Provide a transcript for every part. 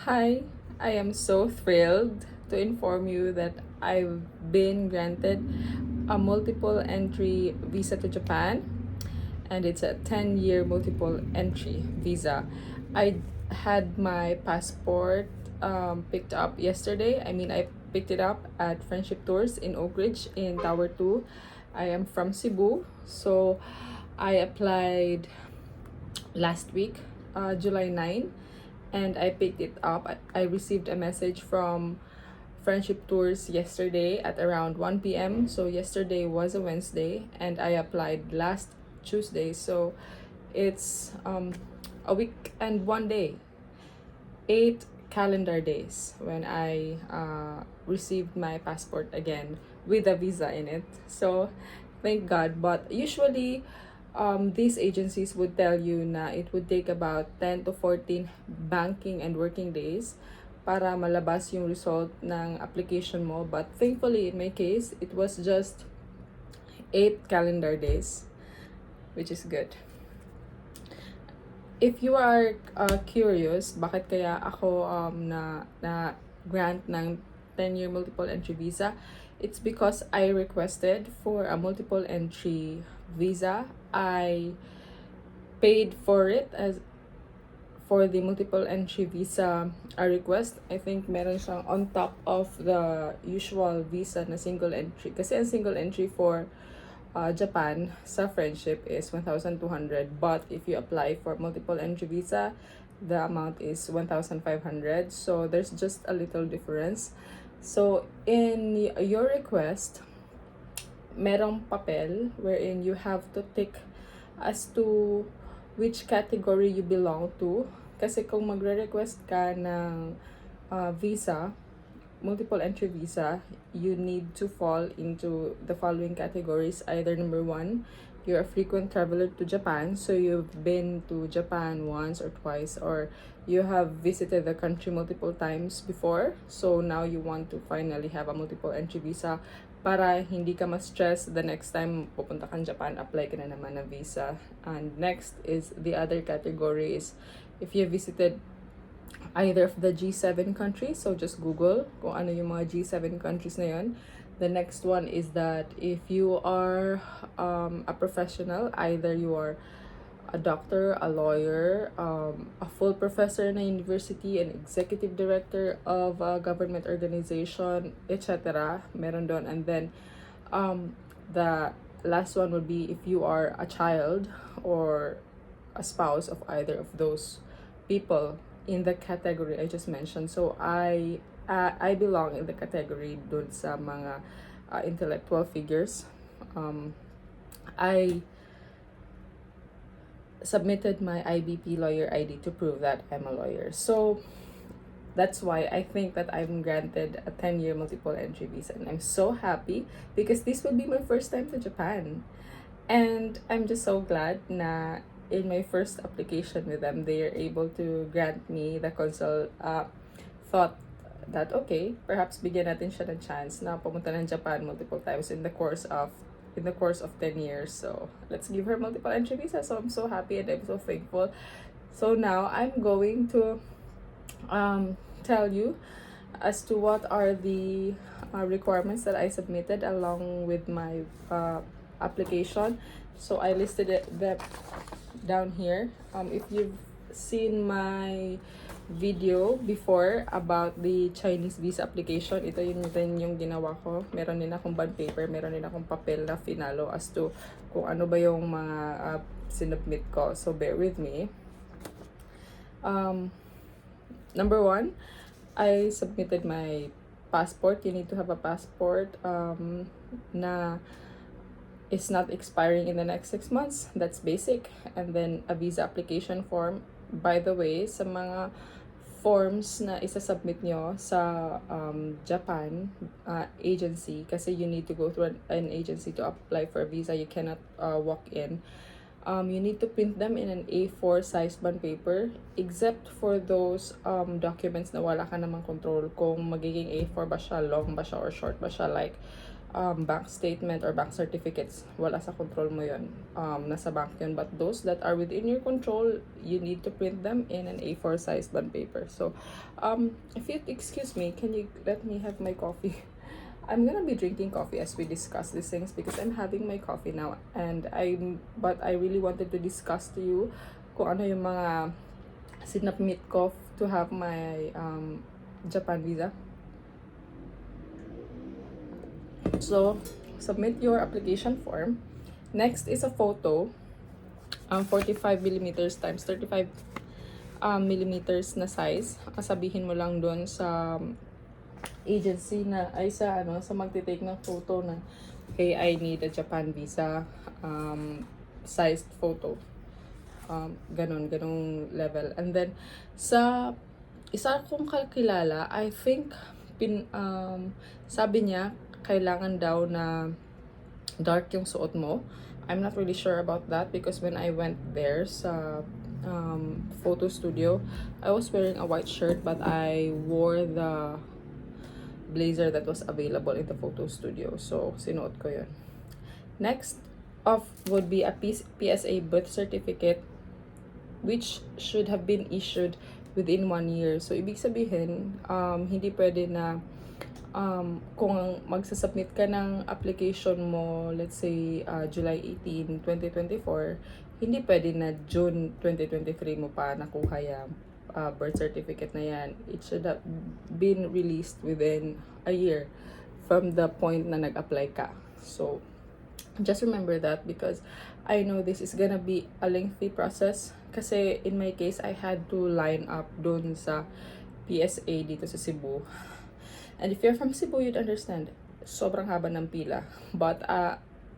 Hi, I am so thrilled to inform you that I've been granted a multiple entry visa to Japan, and it's a 10-year multiple entry visa. I had my passport picked up yesterday. I picked it up at Friendship Tours in Oak Ridge in Tower 2. I am from Cebu, so I applied last week, July 9, and I picked it up. I received a message from Friendship Tours yesterday at around 1 p.m. So yesterday was a Wednesday, and I applied last Tuesday. So it's a week and 1 day, 8 calendar days when I received my passport again with a visa in it. So thank God. But usually, these agencies would tell you na it would take about 10 to 14 banking and working days para malabas yung result ng application mo. But thankfully, in my case, it was just 8 calendar days, which is good. If you are curious, bakit kaya ako na grant ng 10-year multiple entry visa, it's because I requested for a multiple entry visa. I paid for it as for the multiple entry visa request. I think meron siyang on top of the usual visa na single entry. Kasi ang single entry for Japan sa friendship is 1,200, but if you apply for multiple entry visa, the amount is 1,500. So there's just a little difference. So in your request, merong papel wherein you have to tick as to which category you belong to. Kasi kung magre-request ka ng visa, multiple entry visa, you need to fall into the following categories. Either number one, you're a frequent traveler to Japan, so you've been to Japan once or twice, or you have visited the country multiple times before, so now you want to finally have a multiple entry visa para hindi ka ma-stress the next time pupunta kang Japan, apply ka na naman ng visa. And next is the other category is if you visited either of the G7 countries. So just Google kung ano yung mga G7 countries na yun. The next one is that if you are a professional, either you are a doctor, a lawyer, a full professor na university, an executive director of a government organization, etc. Meron doon. And then the last one would be if you are a child or a spouse of either of those people in the category I just mentioned. So I belong in the category dun sa mga intellectual figures. I submitted my IBP lawyer ID to prove that I'm a lawyer. So that's why I think that I'm granted a 10-year multiple entry visa, and I'm so happy because this will be my first time to Japan. And I'm just so glad na in my first application with them, they are able to grant me the thought that, okay, perhaps bigyan natin siya ng chance na pumunta ng Japan multiple times in the course of 10 years. So let's give her multiple entry visa. So I'm so happy and I'm so thankful. So now I'm going to tell you as to what are the requirements that I submitted along with my application. So I listed them down here. If you've seen my video before about the Chinese visa application, ito yun din yung ginawa ko. Meron din akong bond paper, meron din akong papel na finalo as to kung ano ba yung mga sinubmit ko. So bear with me. Number one, I submitted my passport. You need to have a passport na is not expiring in the next 6 months. That's basic. And then a visa application form. By the way, sa mga forms na isa-submit nyo sa Japan agency, kasi you need to go through an agency to apply for a visa. You cannot walk in. You need to print them in an A4 size bond paper, except for those documents na wala ka namang control kung magiging A4 ba siya, long ba siya, or short ba siya. Like bank statement or bank certificates, wala sa control mo yun. Nasa bank yun. But those that are within your control, you need to print them in an A4 size bond paper. So, if you excuse me, can you let me have my coffee? I'm gonna be drinking coffee as we discuss these things because I'm having my coffee now, and but I really wanted to discuss to you kung ano yung mga sinapmit ko to have my Japan visa. So, submit your application form. Next is a photo, 45 millimeters times 35 millimeters na size. Sabihin mo lang doon sa agency na ay sa magte-take ng photo na, hey, I need a Japan visa sized photo. Ganong level. And then sa isa kong kakilala, I think sabi niya kailangan daw na dark yung suot mo. I'm not really sure about that because when I went there sa photo studio, I was wearing a white shirt but I wore the blazer that was available in the photo studio. So, sinuot ko yun. Next off would be a PSA birth certificate which should have been issued within 1 year. So, ibig sabihin, hindi pwede na kung magsasubmit ka ng application mo, let's say July 18, 2024, hindi pwede na June 2023 mo pa nakuha yung birth certificate na yan. It should have been released within a year from the point na nag-apply ka. So, just remember that because I know this is gonna be a lengthy process. Kasi in my case, I had to line up dun sa PSA dito sa Cebu. And if you're from Cebu, you'd understand. Sobrang haba ng pila. But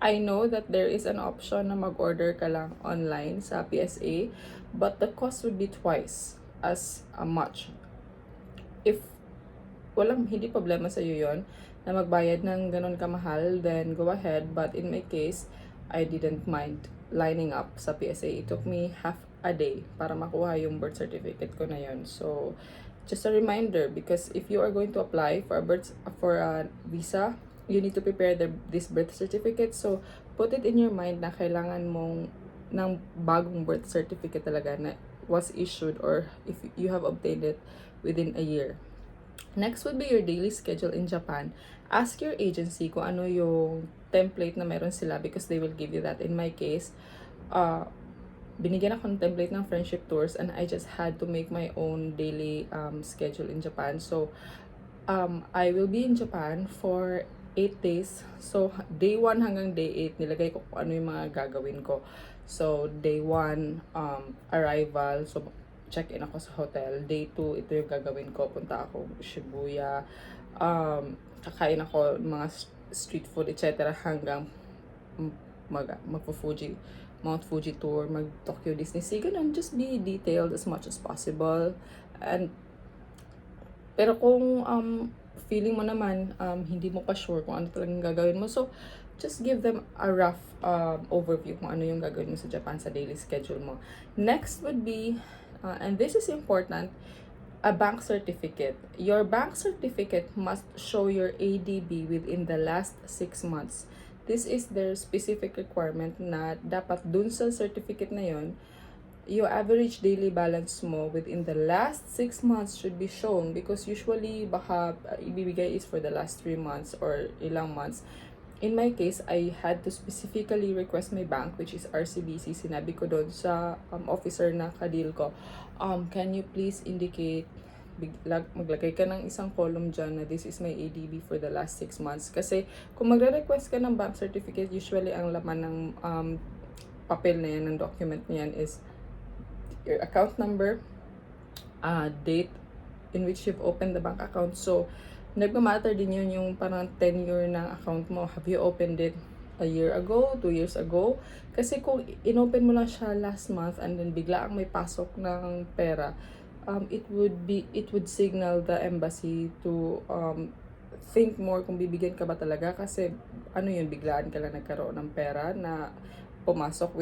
I know that there is an option na mag-order ka lang online sa PSA. But the cost would be twice as much. If hindi problema sa iyo yon na magbayad ng ganun kamahal, then go ahead. But in my case, I didn't mind lining up sa PSA. It took me half a day para makuha yung birth certificate ko na yon. So, just a reminder, because if you are going to apply for a visa, you need to prepare this birth certificate. So, put it in your mind na kailangan mong ng bagong birth certificate talaga na was issued or if you have obtained it within a year. Next would be your daily schedule in Japan. Ask your agency kung ano yung template na meron sila because they will give you that. In my case, binigyan ako ng template ng friendship tours and I just had to make my own daily schedule in Japan. So, I will be in Japan for 8 days. So, day 1 hanggang day 8, nilagay ko kung ano yung mga gagawin ko. So, day 1, arrival. So, check-in ako sa hotel. Day 2, ito yung gagawin ko. Punta ako Shibuya. Kakain ako mga street food, etc. hanggang magpo-Fuji. Mount Fuji tour, mag-Tokyo Disney Sea, ganun. Just be detailed as much as possible. Pero kung feeling mo naman, hindi mo pa sure kung ano talagang gagawin mo, so just give them a rough overview kung ano yung gagawin mo sa Japan sa daily schedule mo. Next would be, and this is important, a bank certificate. Your bank certificate must show your ADB within the last 6 months. This is their specific requirement na dapat dun sa certificate na yon, your average daily balance mo within the last 6 months should be shown because usually baka ibibigay is for the last 3 months or ilang months. In my case, I had to specifically request my bank, which is RCBC. Sinabi ko doon sa officer na kadil ko, can you please indicate, maglagay ka ng isang column dyan na this is my ADB for the last 6 months. Kasi kung magre-request ka ng bank certificate, usually ang laman ng papel na yan, ng document na yan is your account number, date in which you've opened the bank account. So, nagmamatter din yun yung parang tenure ng account mo. Have you opened it a year ago, 2 years ago? Kasi kung inopen mo lang siya last month and then bigla ang may pasok ng pera, it would signal the embassy to think more kung bibigyan ka ba talaga kasi ano yun, biglaan ka lang nagkaroon ng pera na pumasok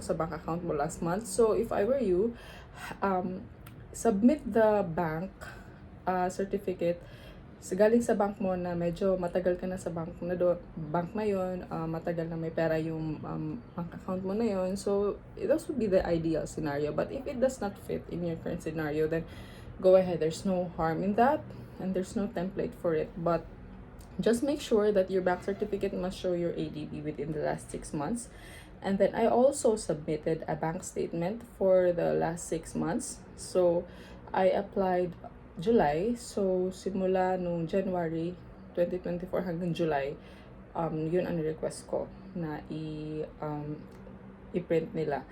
sa bank account mo last month. So if I were you, submit the bank certificate galing sa bank mo na medyo matagal ka na sa bank na yun, matagal na may pera yung bank account mo na yun. So those would be the ideal scenario. But if it does not fit in your current scenario, then go ahead. There's no harm in that, and there's no template for it. But just make sure that your bank certificate must show your ADB within the last 6 months. And then I also submitted a bank statement for the last 6 months. So I applied July. So simula nung January 2024 hanggang July, yun ang request ko na i-print nila.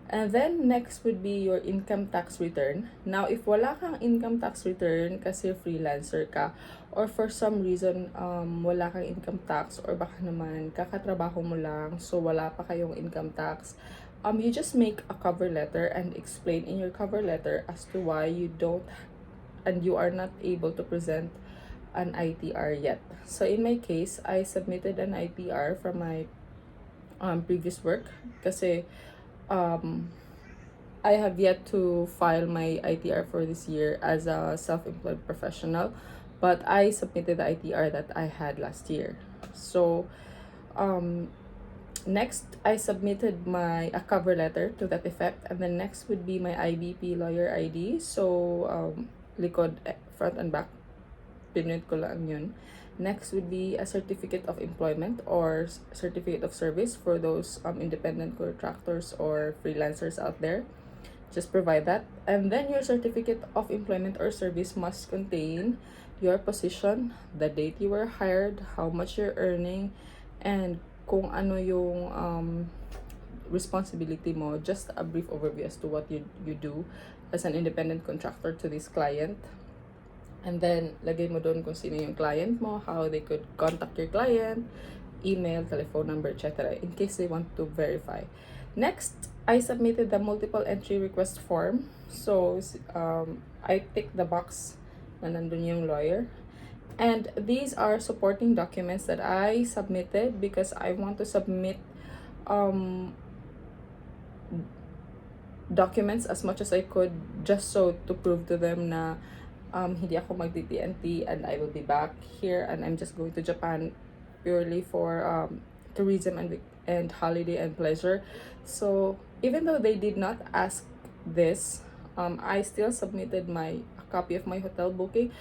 And then next would be your income tax return. Now, if wala kang income tax return kasi freelancer ka, or for some reason wala kang income tax, or baka naman kakatrabaho mo lang so wala pa kayong income tax, you just make a cover letter and explain in your cover letter as to why you don't and you are not able to present an ITR yet. So in my case, I submitted an ITR from my previous work kasi I have yet to file my ITR for this year as a self-employed professional, but I submitted the ITR that I had last year. So next, I submitted a cover letter to that effect, and then next would be my IBP lawyer ID. So likod, front and back, pinuit ko lang yun. Next would be a certificate of employment or certificate of service for those independent contractors or freelancers out there. Just provide that. And then your certificate of employment or service must contain your position, the date you were hired, how much you're earning, and kung ano yung responsibility mo. Just a brief overview as to what you do as an independent contractor to this client. And then, lagay mo doon kung sino yung client mo, how they could contact your client, email, telephone number, etc. in case they want to verify. Next, I submitted the multiple entry request form. So, I ticked the box na nandun yung lawyer. And these are supporting documents that I submitted because I want to submit documents as much as I could just so to prove to them na hindi ako mag-TNT and I will be back here and I'm just going to Japan purely for tourism and holiday and pleasure. So even though they did not ask this, I still submitted a copy of my hotel booking.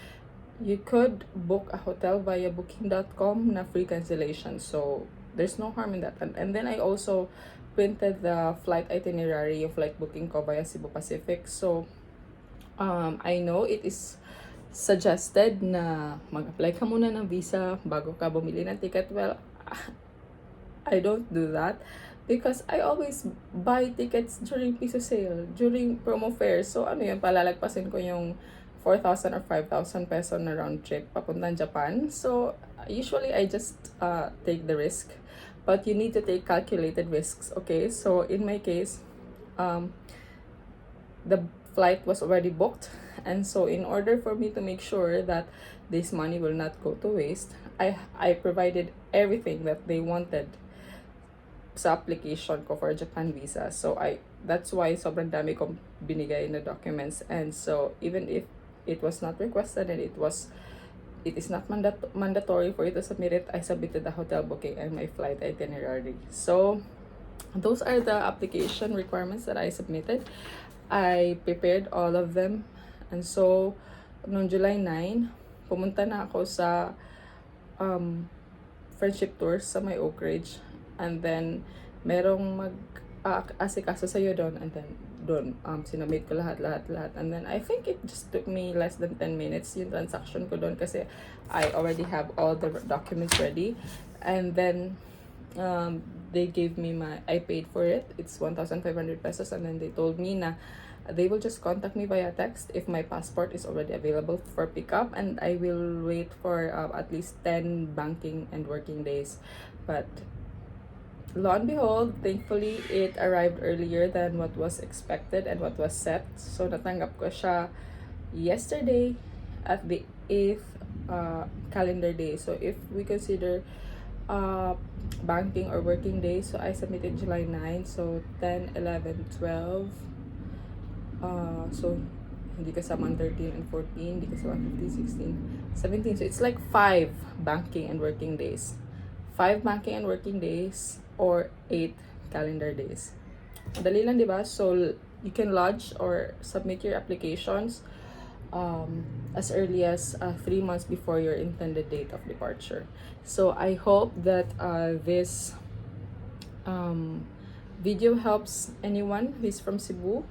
You could book a hotel via booking.com na free cancellation. So there's no harm in that. And then I also printed the flight itinerary, yung flight booking ko via Cebu Pacific. So I know it is suggested na mag-apply ka muna ng visa bago ka bumili ng ticket. Well, I don't do that because I always buy tickets during piso sale, during promo fair. So ano yun, palalagpasin ko yung 4,000 or 5,000 peso na round trip papuntang Japan. So usually I just take the risk, but you need to take calculated risks, okay? So in my case, the flight was already booked, and so in order for me to make sure that this money will not go to waste, I provided everything that they wanted sa application ko for Japan visa. So that's why sobrang dami kong binigay na documents. And so even if it was not requested and it is not mandatory for you to submit it, I submitted the hotel booking and my flight itinerary. So those are the application requirements that I submitted. I prepared all of them. And so, noong July 9, pumunta na ako sa friendship tours sa may Oak Ridge. And then, merong mag-asikaso sa'yo doon. And then, doon, sinamit ko lahat. And then, I think it just took me less than 10 minutes yung transaction ko doon kasi I already have all the documents ready. And then, they gave me I paid for it. It's 1,500 pesos. And then they told me na they will just contact me via text if my passport is already available for pickup, and I will wait for at least 10 banking and working days. But lo and behold, thankfully, it arrived earlier than what was expected and what was set. So natanggap ko siya yesterday at the 8th calendar day. So if we consider banking or working days, so I submitted July 9, so 10, 11, 12. So hindi kasama ang 13 and 14, hindi kasama 15, 16, 17. So it's like 5 banking and working days. 5 banking and working days or 8 calendar days. Madali lang, di ba? So you can lodge or submit your applications as early as 3 months before your intended date of departure. So I hope that this video helps anyone who is from Cebu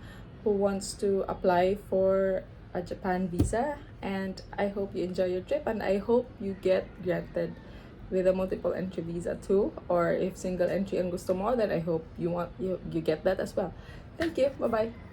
who wants to apply for a Japan visa, and I hope you enjoy your trip, and I hope you get granted with a multiple entry visa too, or if single entry ang gusto mo, then I hope you get that as well. Thank you. Bye bye.